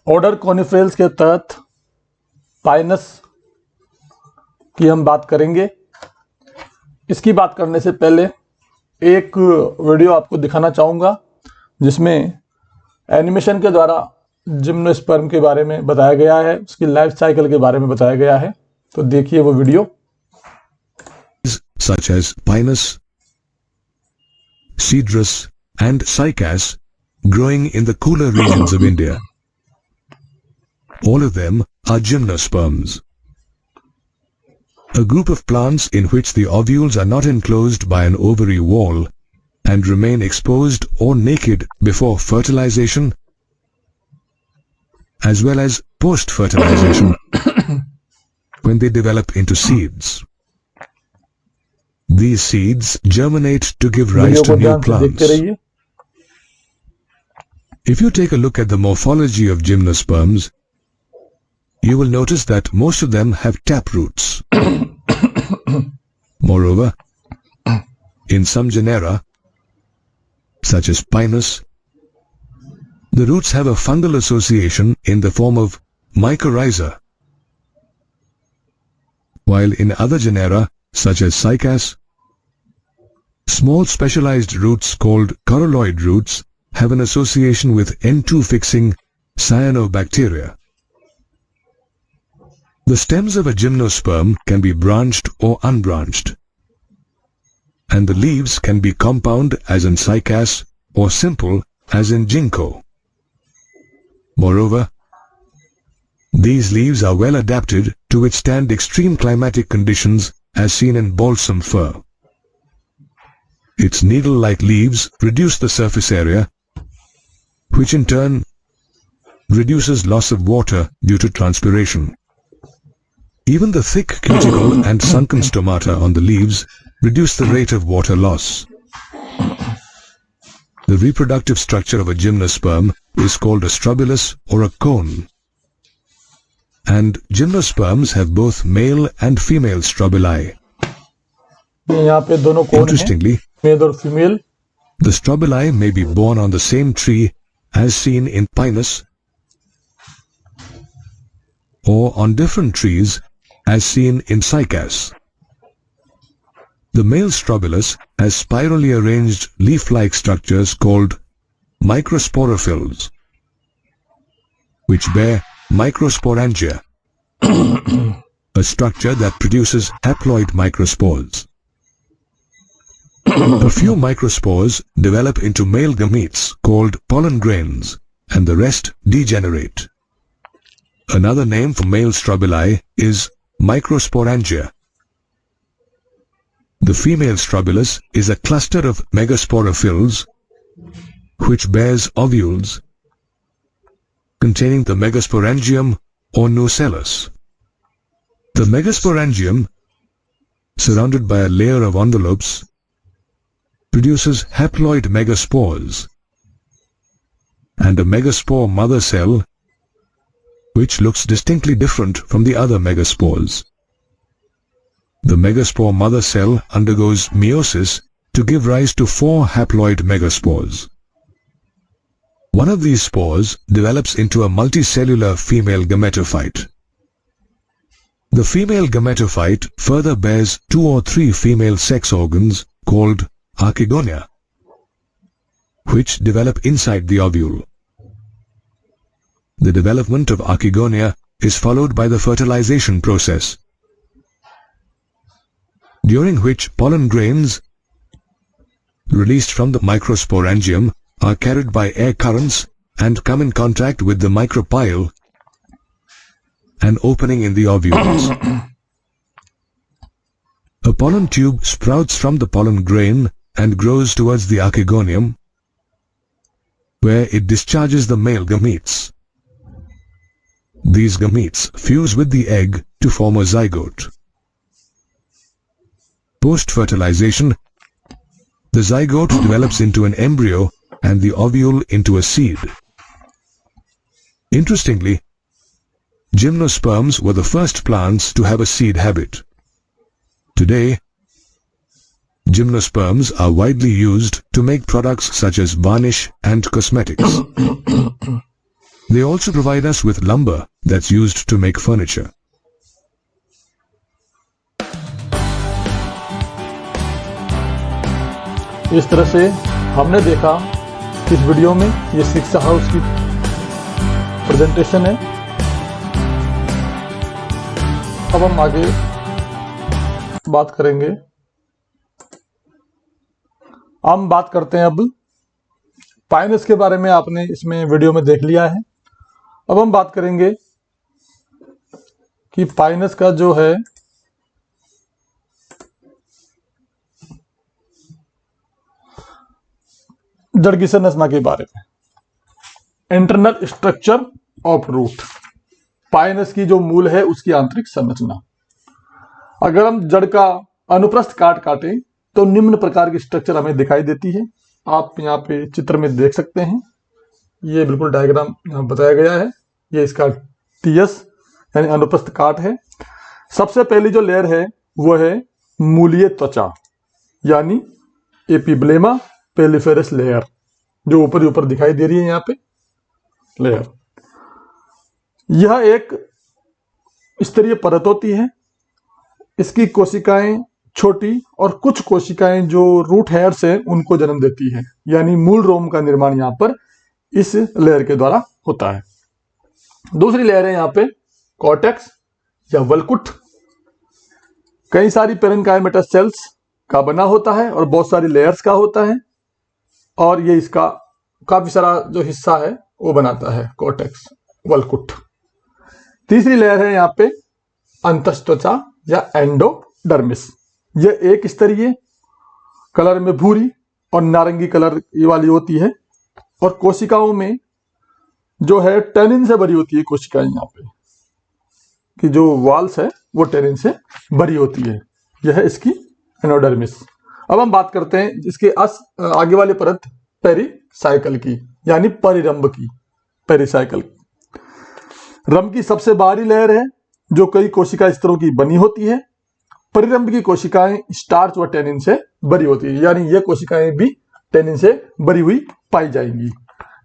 Order कॉनिफेरल्स के तहत Pinus की हम बात करेंगे। इसकी बात करने से पहले एक वीडियो आपको दिखाना चाहूँगा जिसमें एनिमेशन के द्वारा जिम्नोस्पर्म के बारे में बताया गया है, उसकी लाइफ साइकिल के बारे में बताया गया है। तो देखिए वो video. Such as Pinus, Cedrus and Cycas growing in the cooler regions of India. All of them are gymnosperms. A group of plants in which the ovules are not enclosed by an ovary wall and remain exposed or naked before fertilization as well as post-fertilization when they develop into seeds. These seeds germinate to give rise to new plants. If you take a look at the morphology of gymnosperms, you will notice that most of them have tap roots. Moreover, in some genera, such as Pinus, the roots have a fungal association in the form of mycorrhiza, while in other genera, such as Cycas, small specialized roots called coralloid roots have an association with N2 fixing cyanobacteria. The stems of a gymnosperm can be branched or unbranched, and the leaves can be compound as in Cycas or simple as in Ginkgo. Moreover, these leaves are well adapted to withstand extreme climatic conditions as seen in balsam fir. Its needle-like leaves reduce the surface area, which in turn reduces loss of water due to transpiration. Even the thick cuticle and sunken stomata on the leaves reduce the rate of water loss. The reproductive structure of a gymnosperm is called a strobilus or a cone. And gymnosperms have both male and female strobili. Interestingly, the strobili may be born on the same tree as seen in Pinus, or on different trees as seen in Cycas. The male strobilus has spirally arranged leaf-like structures called microsporophylls, which bear microsporangia, a structure that produces haploid microspores. A few microspores develop into male gametes called pollen grains, and the rest degenerate. Another name for male strobili is microsporangia. The female strobilus is a cluster of megasporophylls which bears ovules containing the megasporangium or nucellus. The megasporangium, surrounded by a layer of envelopes, produces haploid megaspores and a megaspore mother cell which looks distinctly different from the other megaspores. The megaspore mother cell undergoes meiosis to give rise to 4 haploid megaspores. One of these spores develops into a multicellular female gametophyte. The female gametophyte further bears 2 or 3 female sex organs called archegonia, which develop inside the ovule. The development of archegonia is followed by the fertilization process, during which pollen grains released from the microsporangium are carried by air currents and come in contact with the micropyle, an opening in the ovules. A pollen tube sprouts from the pollen grain and grows towards the archegonium, where it discharges the male gametes. These gametes fuse with the egg to form a zygote. Post-fertilization, the zygote develops into an embryo and the ovule into a seed. Interestingly, gymnosperms were the first plants to have a seed habit. Today, gymnosperms are widely used to make products such as varnish and cosmetics. They also provide us with lumber that's used to make furniture. इस तरह से हमने देखा इस video में, ये शिक्षा house की प्रेजेंटेशन है। अब हम आगे बात करेंगे। हम बात करते हैं अब पाइनस के बारे में। आपने इसमें वीडियो में देख लिया है। अब हम बात करेंगे कि पाइनस का जो है जड़ की संरचना के बारे में। Internal structure of root, pinus की जो मूल है उसकी आंतरिक संरचना। अगर हम जड़ का अनुप्रस्थ काटें तो निम्न प्रकार की स्ट्रक्चर हमें दिखाई देती है। आप यहाँ पे चित्र में देख सकते हैं, ये बिल्कुल डायग्राम यहाँ बताया गया है। ये इसका टीएस यानी अनुप्रस्थ काट है। सबसे पहली जो लेयर है वो है मूलीय त्वचा यानी एपिब्लेमा पेलिफेरस लेयर, जो ऊपर ऊपर दिखाई दे रही है यहाँ पे लेयर। यह एक स्तरीय परत होती है। इसकी कोशिकाएं छोटी और कुछ कोशिकाएं जो रूट हेयर्स हैं उनको जन्म देती है, यानी मूल रोम का निर्माण यहाँ पर इस लेयर के द्वारा होता है। दूसरी लेयर है यहाँ पे कॉर्टेक्स या वल्कुट। कई सारी पेरेन्काइमेटस सेल्स का बना होता है और बहुत सारी लेयर्स का होता है, और ये इसका काफी सारा जो हिस्सा है वो बनाता है कॉर्टेक्स वल्कुट। तीसरी लेयर है यहाँ पे अंतस्त्वचा या एंडोडर्मिस। यह एक स्तरीय कलर में भूरी और नारंगी कलर ये वाली होती है, और कोशिकाओं में जो है टेनिन से भरी होती है। कोशिकाएं यहाँ पे कि जो वॉल्स है वो टेनिन से भरी होती है। यह है इसकी एंडोडर्मिस। अब हम बात करते हैं इसके आगे वाली परत पेरिसाइकल की, यानी परिरंभ की। पेरिसाइकल रंभ की सबसे बाहरी लेयर है जो कई कोशिका स्तरों की बनी होती है। परिरंभ की कोशिकाएं स्टार्च व टेनिन से भरी होती है, यानी ये कोशिकाएं भी टेनिन से भरी हुई पाई जाएंगी।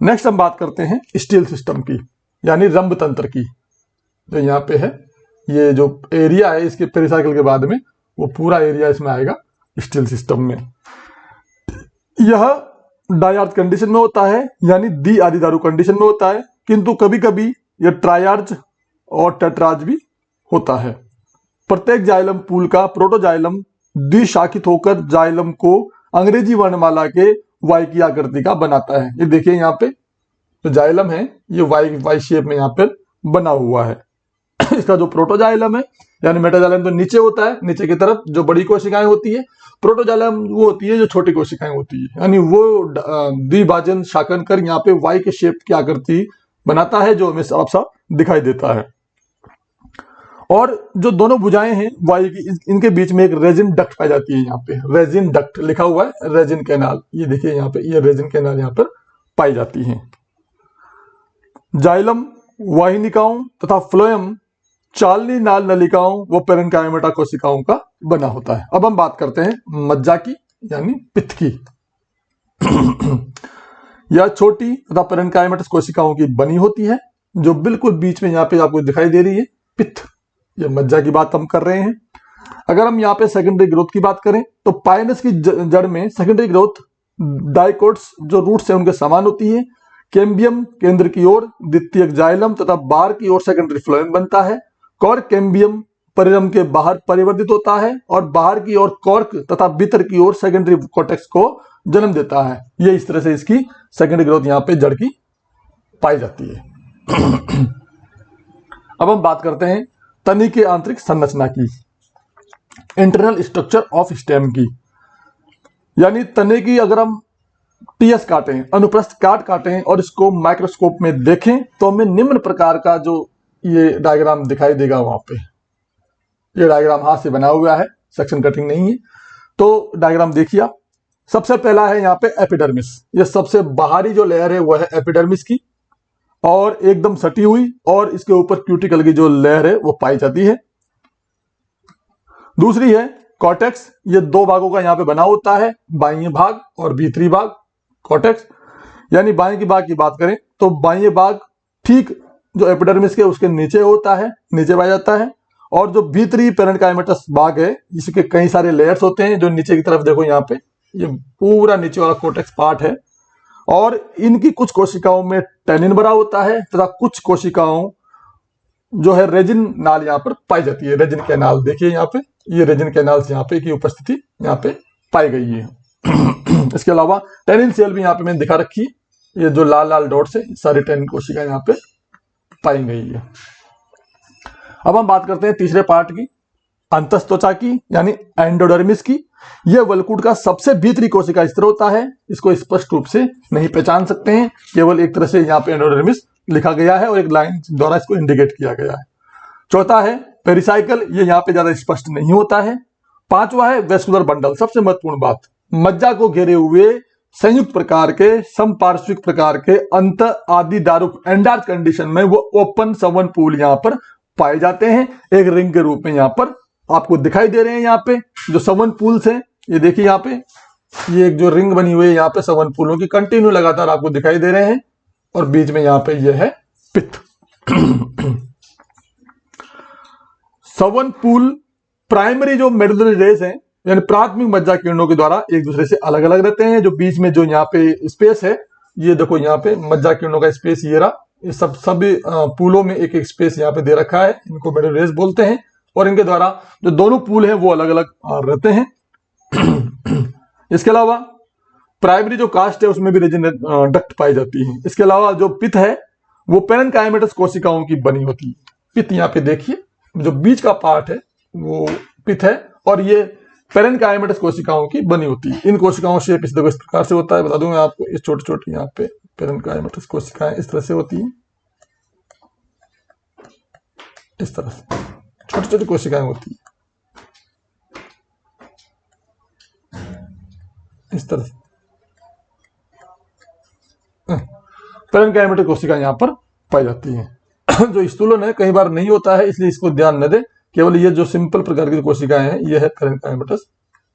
नेक्स्ट हम बात करते हैं स्टील सिस्टम की, यानी रंभ तंत्र की। जो यहाँ पे है ये जो एरिया है इसके पेरिसाइकल के बाद में वो पूरा एरिया इसमें आएगा स्टील सिस्टम में। यह डायार्च कंडीशन में होता है, यानी द्वि आदिधारु कंडीशन में होता है, किंतु कभी कभी यह ट्रायार्च और टेट्राज भी होता है। प्रत्येक जाइलम पूल का प्रोटोजाइलम द्विशाखित होकर जाइलम को अंग्रेजी वर्णमाला के वाई की आकृति का बनाता है। ये देखिए यहाँ पे जो जाइलम है ये वाई शेप में यहाँ पर बना हुआ है। इसका जो प्रोटोजाइलम है यानी मेटाजाइलम तो नीचे होता है, नीचे की तरफ जो बड़ी कोशिकाएं होती है। प्रोटोजाइलम वो होती है जो छोटी कोशिकाएं होती है, यानी वो द्विभाजन शाखन कर यहाँ पे वाई के शेप की आकृति बनाता है, जो हमें साफ साफ दिखाई देता है। और जो दोनों भुजाएं हैं वायु की, इनके बीच में एक रेजिन डक्ट पाई जाती है। यहाँ पे रेजिन डक्ट लिखा हुआ है, रेजिन कैनाल। ये देखिए यहाँ पे ये रेजिन कैनाल यहाँ पर पाई जाती है। जाइलम वाहिनिकाओं तथा फ्लोएम चालनी नाल नलिकाओं व पेरेन्काइमेटा कोशिकाओं का बना होता है। अब हम बात करते हैं मज्जा की, यानी पित्त की। यह छोटी तथा पेरेन्काइमेटस कोशिकाओं की बनी होती है, जो बिल्कुल बीच में यहाँ पे आपको दिखाई दे रही है पित्त। ये मज्जा की बात हम कर रहे हैं। अगर हम यहाँ पे सेकेंडरी ग्रोथ की बात करें तो पाइनस की जड़ में सेकेंडरी ग्रोथ डाइकोट्स जो रूट्स है उनके समान होती है। कैम्बियम केंद्र की ओर द्वितीयक जाइलम तथा बाहर की ओर सेकेंडरी फ्लोएम बनता है। कॉर्क कैम्बियम परिरंभ के बाहर परिवर्तित होता है और बाहर की ओर कॉर्क तथा भीतर की ओर सेकेंडरी कॉर्टेक्स को जन्म देता है। ये इस तरह से इसकी सेकेंडरी ग्रोथ यहाँ पे जड़ की पाई जाती है। अब हम बात करते हैं तनी के आंतरिक संरचना की, इंटरनल स्ट्रक्चर ऑफ स्टेम की। यानी तने की अगर हम टीएस काटें, अनुप्रस्थ काटें और इसको माइक्रोस्कोप में देखें तो हमें निम्न प्रकार का जो ये डायग्राम दिखाई देगा। वहां पे ये डायग्राम हाथ से बना हुआ है, सेक्शन कटिंग नहीं है। तो डायग्राम देखिए। सबसे पहला है यहाँ पे एपिडर्मिस। ये सबसे बाहरी जो लेयर है वह है एपिडर्मिस की, और एकदम सटी हुई, और इसके ऊपर क्यूटिकल की जो लेयर है वो पाई जाती है। दूसरी है कॉर्टेक्स। ये दो भागों का यहाँ पे बना होता है, बाह्य भाग और भीतरी भाग। कॉर्टेक्स यानी बाह्य भाग की बात करें तो बाह्य भाग ठीक जो एपिडर्मिस के उसके नीचे होता है, नीचे पाया जाता है। और जो भीतरी पेरेन्काइमेटस भाग है, इसके कई सारे लेयर्स होते हैं। जो नीचे की तरफ देखो यहाँ पे, ये पूरा नीचे वाला कोर्टेक्स पार्ट है। और इनकी कुछ कोशिकाओं में टैनिन भरा होता है तथा कुछ कोशिकाओं जो है रेजिन नाल यहाँ पर पाई जाती है। रेजिन कैनाल देखिए यहाँ पे, ये रेजिन कैनाल यहाँ पे की उपस्थिति यहाँ पे पाई गई है। इसके अलावा टैनिन सेल भी यहाँ पे मैंने दिखा रखी है। ये जो लाल लाल डॉट्स है, सारी टैनिन कोशिका यहाँ पे पाई गई है। अब हम बात करते हैं तीसरे पार्ट की, अंतस्त्वचा की, यानी एंडोडर्मिस की। यह वलकुट का सबसे भीतरी कोशिका स्तर होता है। इसको स्पष्ट रूप से नहीं पहचान सकते हैं, केवल एक तरह से यहाँ पे एंडोडर्मिस लिखा गया है और एक लाइन द्वारा इसको इंडिकेट किया गया है। चौथा है पेरिसाइकल, ये यहाँ पे ज्यादा स्पष्ट नहीं होता है। पांचवा है वेस्कुलर बंडल, सबसे महत्वपूर्ण बात, मज्जा को घेरे हुए संयुक्त प्रकार के समपार्श्विक प्रकार के अंत आदि दारुक एंडार्च कंडीशन में वो ओपन सवन पूल यहाँ पर पाए जाते हैं, एक रिंग के रूप में यहाँ पर आपको दिखाई दे रहे हैं। यहाँ पे जो सवन पूल्स हैं, ये देखिए यहाँ पे, ये एक जो रिंग बनी हुई है यहाँ पे सवन पूलों की, कंटिन्यू लगातार आपको दिखाई दे रहे हैं। और बीच में यहाँ पे ये है पित्त। सवन पूल प्राइमरी जो मेडुलरी रेस है, यानी प्राथमिक मज्जा किरणों के द्वारा एक दूसरे से अलग अलग रहते हैं। जो बीच में जो यहाँ पे स्पेस है, ये देखो यहाँ पे मज्जा किरणों का स्पेस ये रहा। ये सभी पूलों में एक एक स्पेस यहाँ पे दे रखा है, इनको मेडुलरी रेस बोलते हैं। और इनके द्वारा जो दोनों पूल हैं वो अलग अलग रहते हैं। इसके अलावा प्राइमरी जो कास्ट है उसमें भी रेजिन डक्ट पाई जाती है। इसके अलावा जो पित्त है वो पेरेन्काइमेटस कोशिकाओं की बनी होती है। पित्त यहाँ पे देखिए, जो बीच का पार्ट है वो पित्त है और ये पेरेन्काइमेटस कोशिकाओं की बनी होती है। इन कोशिकाओं से इस प्रकार से होता है, बता दूंगा आपको। इस छोटे छोटे यहाँ पे पेरेन्काइमेटस कोशिकाएं इस तरह से होती है, इस तरह से छोटी छोटी कोशिकाएं होती है, इस तरह से पेरेन्काइमेटस कोशिकाएं यहाँ पर पाई जाती हैं। जो स्थूलन है कई बार नहीं होता है, इसलिए इसको ध्यान न दे। केवल ये जो सिंपल प्रकार की कोशिकाएं हैं, ये है पेरेन्काइमेटस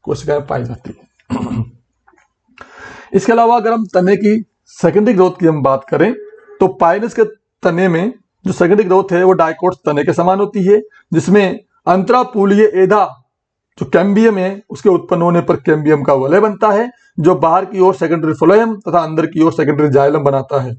कोशिकाएं पाई जाती है। इसके अलावा अगर हम तने की सेकेंडरी ग्रोथ की हम बात करें तो पाइनस के तने में जो सेकेंडरी ग्रोथ है वो डाइकोट्स तने के समान होती है, जिसमें अंतरापूलीय एधा जो कैम्बियम है उसके उत्पन्न होने पर कैम्बियम का वलय बनता है, जो बाहर की ओर सेकेंडरी फ्लोएम तथा अंदर की ओर सेकेंडरी जाइलम बनाता है।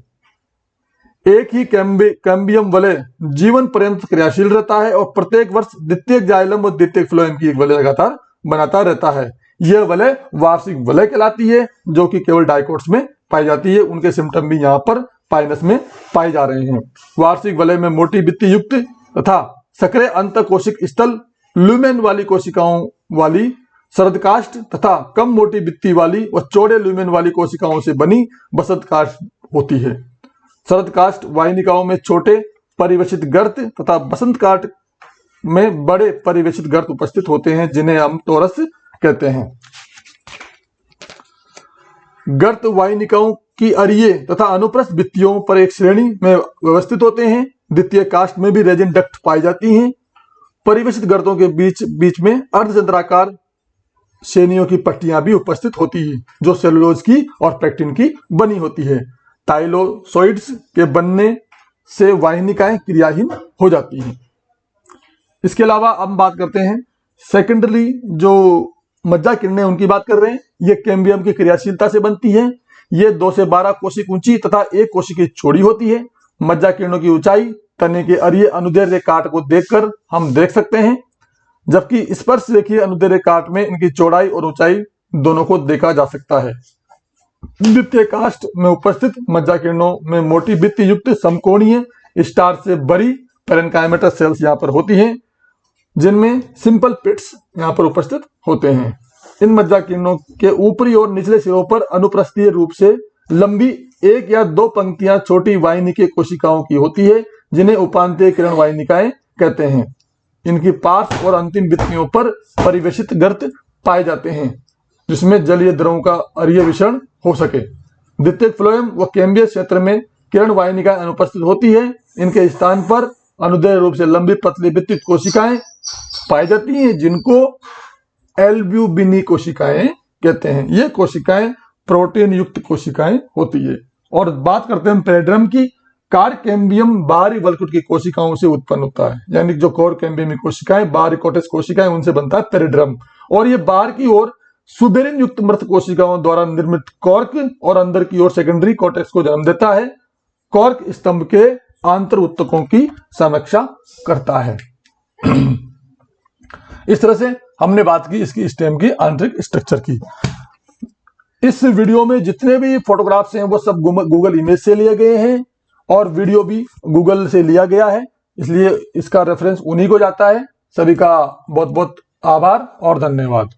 एक ही कैम्बियम वलय जीवन पर्यंत क्रियाशील रहता है और प्रत्येक वर्ष द्वितीयक जाइलम और द्वितीयक फ्लोएम की एक वलय लगातार बनाता रहता है। यह वलय वार्षिक वलय कहलाती है, जो कि केवल डाइकोट्स में पाई जाती है। उनके सिम्टम भी यहाँ पर पाइनस में पाए जा रहे हैं। वार्षिक वलय में मोटी भित्ति युक्त तथा सक्रिय अंतकोशिक स्थल लुमेन वाली कोशिकाओं वाली शरदकाष्ठ तथा कम मोटी भित्ति वाली व चौड़े लुमेन वाली कोशिकाओं से बनी बसंत काष्ठ होती है। शरदकाष्ठ वाहिनिकाओं में छोटे परिवेशित गर्त तथा बसंत काष्ठ में बड़े परिवेशित गर्त उपस्थित होते हैं, जिन्हें हम टोरस कहते हैं। गर्त वाहिनिकाओं की अरिये तथा अनुप्रस्थ भित्तियों पर एक श्रेणी में व्यवस्थित होते हैं। द्वितीय काष्ठ में भी रेजिन डक्ट पाई जाती हैं। परिवेशित गर्तों के बीच में अर्धचंद्राकार श्रेणियों की पट्टियां भी उपस्थित होती है, जो सेलुलोज की और पेक्टिन की बनी होती है। टाइलोसोइड्स के बनने से वाहिनिकाएं क्रियाहीन हो जाती हैं। इसके अलावा हम बात करते हैं सेकेंडरी जो मज्जा किरणें, उनकी बात कर रहे हैं। ये कैम्बियम की क्रियाशीलता से बनती है। ये 2 से 12 कोशिक ऊंची तथा 1 कोशिकी चौड़ी होती है। मज्जा किरणों की ऊंचाई तने के अरिये अनुदैर्ध्य काट को देखकर हम देख सकते हैं, जबकि स्पर्श रेखीय अनुदैर्ध्य काट में इनकी चौड़ाई और ऊंचाई दोनों को देखा जा सकता है। द्वितीय काष्ठ में उपस्थित मज्जा किरणों में मोटी भित्ति युक्त समकोणीय स्टार से बड़ी पेरेन्काइमेटस सेल्स यहाँ पर होती हैं, जिनमें सिंपल पिट्स यहाँ पर उपस्थित होते हैं। इन मज्जा किरणों के ऊपरी और निचले सिरों पर अनुप्रस्थीय रूप से लंबी 1 या 2 पंक्तियां छोटी वाहिनिकीय कोशिकाओं की होती है, जिन्हें उपांतीय किरण वाहिनिकाएं कहते हैं। इनकी पार्श्व और अंतिम भित्तियों पर परिवेशित गर्त पाए जाते हैं, जिसमें जलीय द्रवों का अरिय विषरण हो सके। द्वितीयक फ्लोएम व कैम्बियस क्षेत्र में किरण वाहिनिकाएं अनुपस्थित होती है। इनके स्थान पर अनुदैर्ध्य रूप से लंबी पतली भित्तिक कोशिकाएं पाई जाती हैं, जिनको एल्ब्यूबिनी कोशिकाएं कहते हैं। ये कोशिकाएं प्रोटीन युक्त कोशिकाएं होती है। और बात करते हैं पेरिड्रम की, कार कैम्बियम बाहरी वल्कुट की कोशिकाओं से उत्पन्न होता है, यानी जो कोर कैम्बियम कोशिकाएं बाहरी कोटेस कोशिकाएं उनसे बनता है पेरिड्रम, और ये बाहर की ओर सुबेरिन युक्त मृत कोशिकाओं द्वारा निर्मित कॉर्क और अंदर की ओर सेकेंडरी कोटेक्स को जन्म देता है। कॉर्क स्तंभ के आंतर उत्तकों की समीक्षा करता है। इस तरह से हमने बात की इसकी स्टेम की आंतरिक स्ट्रक्चर की। इस वीडियो में जितने भी फोटोग्राफ्स हैं वो सब गूगल इमेज से लिए गए हैं और वीडियो भी गूगल से लिया गया है, इसलिए इसका रेफरेंस उन्हीं को जाता है। सभी का बहुत बहुत आभार और धन्यवाद।